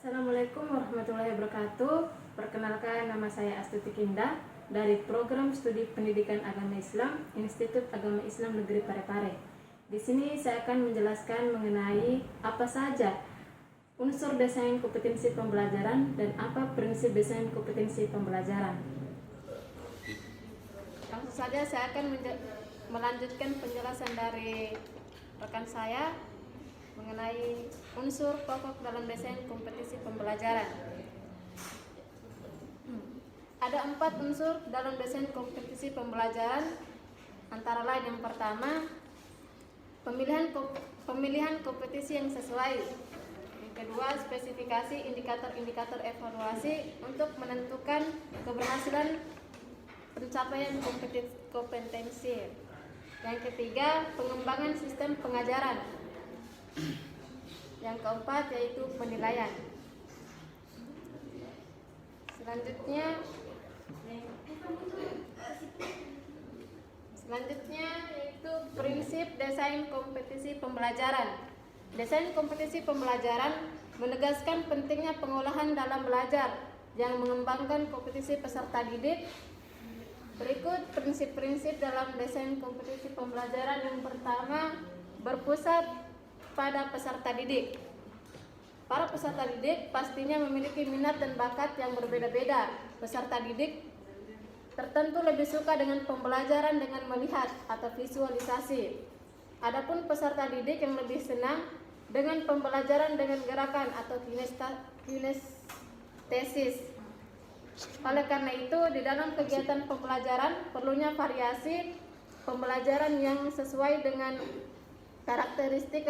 Assalamualaikum warahmatullahi wabarakatuh. Perkenalkan, nama saya Astuti Kinda dari Program Studi Pendidikan Agama Islam Institut Agama Islam Negeri Parepare. Di sini saya akan menjelaskan mengenai apa saja unsur desain kompetensi pembelajaran dan apa prinsip desain kompetensi pembelajaran. Langsung saja saya akan melanjutkan penjelasan dari rekan saya mengenai unsur pokok dalam desain kompetensi pembelajaran. Ada 4 unsur dalam desain kompetensi pembelajaran, antara lain yang pertama, pemilihan kompetisi yang sesuai. Yang kedua, spesifikasi indikator-indikator evaluasi untuk menentukan keberhasilan pencapaian kompetensi. Yang ketiga, pengembangan sistem pengajaran. Yang keempat yaitu penilaian. Selanjutnya yaitu prinsip desain kompetisi pembelajaran. Desain kompetisi pembelajaran menegaskan pentingnya pengolahan dalam belajar yang mengembangkan kompetisi peserta didik. Berikut prinsip-prinsip dalam desain kompetisi pembelajaran. Yang pertama, berpusat pada peserta didik. Para peserta didik pastinya memiliki minat dan bakat yang berbeda-beda. Peserta didik tertentu lebih suka dengan pembelajaran dengan melihat atau visualisasi. Adapun peserta didik yang lebih senang dengan pembelajaran dengan gerakan atau kinestesis. Oleh karena itu, di dalam kegiatan pembelajaran perlunya variasi pembelajaran yang sesuai dengan karakteristik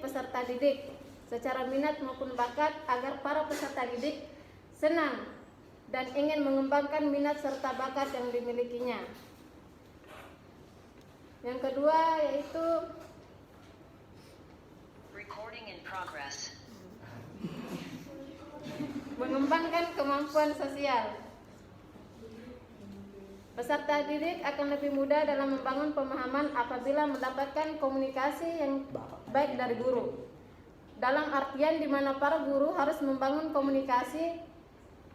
peserta didik secara minat maupun bakat, agar para peserta didik senang dan ingin mengembangkan minat serta bakat yang dimilikinya. Yang kedua yaitu mengembangkan kemampuan sosial. Peserta didik akan lebih mudah dalam membangun pemahaman apabila mendapatkan komunikasi yang baik dari guru. Dalam artian di mana para guru harus membangun komunikasi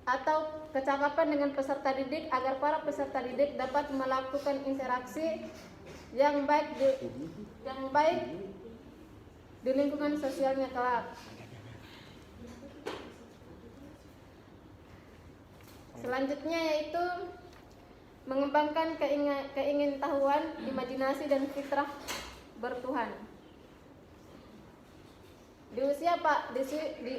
atau kecakapan dengan peserta didik agar para peserta didik dapat melakukan interaksi yang baik di lingkungan sosialnya kelak. Selanjutnya yaitu mengembangkan keingintahuan, imajinasi dan fitrah bertuhan. Di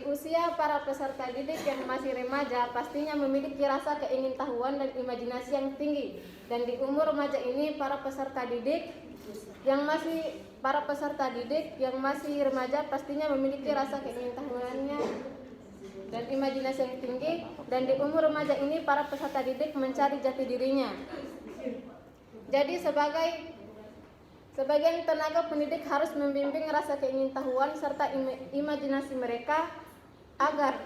usia para peserta didik yang masih remaja pastinya memiliki rasa keingintahuan dan imajinasi yang tinggi. Dan di umur remaja ini para peserta didik yang masih remaja pastinya memiliki rasa keingintahuannya dan imajinasi yang tinggi, dan di umur remaja ini para peserta didik mencari jati dirinya. Jadi sebagian tenaga pendidik harus membimbing rasa keingintahuan serta imajinasi mereka agar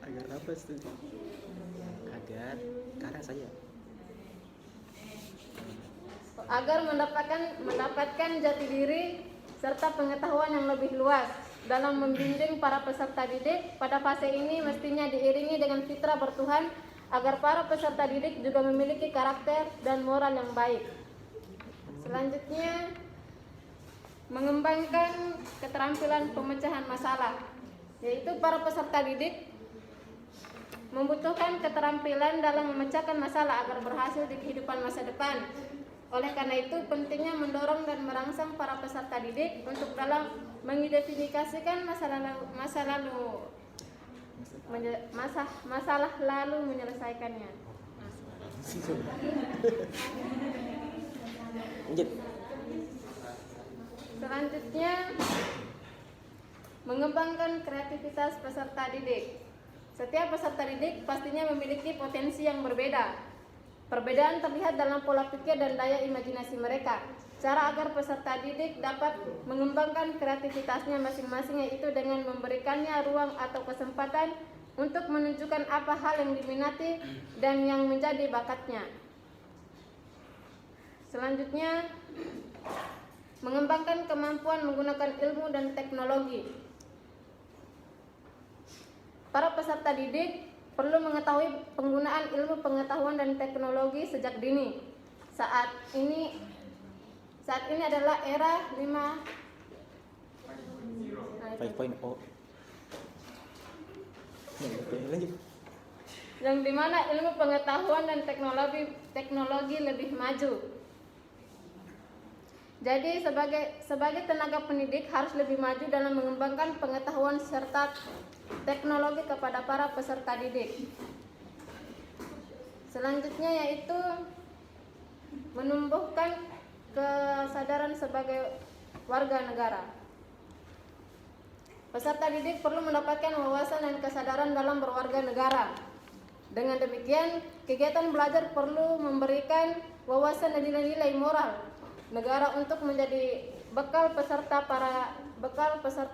apa studi? Agar mendapatkan jati diri serta pengetahuan yang lebih luas. Dalam membimbing para peserta didik pada fase ini mestinya diiringi dengan fitrah bertuhan agar para peserta didik juga memiliki karakter dan moral yang baik. Selanjutnya, mengembangkan keterampilan pemecahan masalah, yaitu para peserta didik membutuhkan keterampilan dalam memecahkan masalah agar berhasil di kehidupan masa depan. Oleh karena itu, pentingnya mendorong dan merangsang para peserta didik untuk dalam mengidentifikasikan masalah lalu menyelesaikannya. Selanjutnya, mengembangkan kreativitas peserta didik. Setiap peserta didik pastinya memiliki potensi yang berbeda. Perbedaan terlihat dalam pola pikir dan daya imajinasi mereka. Cara agar peserta didik dapat mengembangkan kreativitasnya masing-masing yaitu dengan memberikannya ruang atau kesempatan untuk menunjukkan apa hal yang diminati dan yang menjadi bakatnya. Selanjutnya, mengembangkan kemampuan menggunakan ilmu dan teknologi. Para peserta didik perlu mengetahui penggunaan ilmu pengetahuan dan teknologi sejak dini. Saat ini adalah era 5.0. Lanjut. yang dimana ilmu pengetahuan dan teknologi lebih maju. Jadi sebagai tenaga pendidik harus lebih maju dalam mengembangkan pengetahuan serta teknologi kepada para peserta didik. Selanjutnya yaitu menumbuhkan kesadaran sebagai warga negara. Peserta didik perlu mendapatkan wawasan dan kesadaran dalam berwarga negara. Dengan demikian, kegiatan belajar perlu memberikan wawasan dan nilai-nilai moral negara untuk menjadi bekal peserta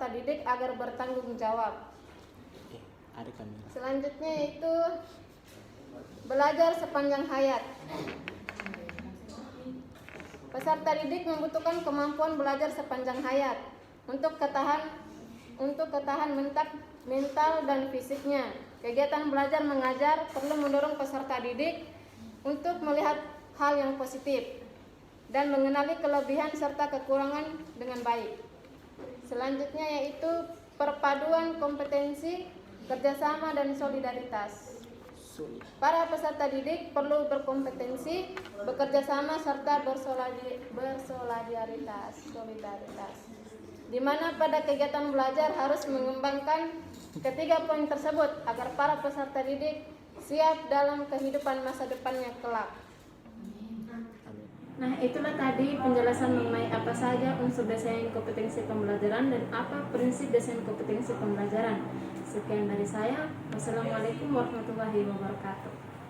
didik agar bertanggung jawab. Ada kamera. Selanjutnya yaitu belajar sepanjang hayat. Peserta didik membutuhkan kemampuan belajar sepanjang hayat untuk ketahan mental dan fisiknya. Kegiatan belajar mengajar perlu mendorong peserta didik untuk melihat hal yang positif dan mengenali kelebihan serta kekurangan dengan baik. Selanjutnya yaitu perpaduan kompetensi, kerjasama dan solidaritas. Para peserta didik perlu berkompetensi, bekerja sama serta bersolidaritas, di mana pada kegiatan belajar harus mengembangkan ketiga poin tersebut agar para peserta didik siap dalam kehidupan masa depannya kelak. Nah, itulah tadi penjelasan mengenai apa saja unsur desain kompetensi pembelajaran dan apa prinsip desain kompetensi pembelajaran. Sekian dari saya. Wassalamualaikum warahmatullahi wabarakatuh.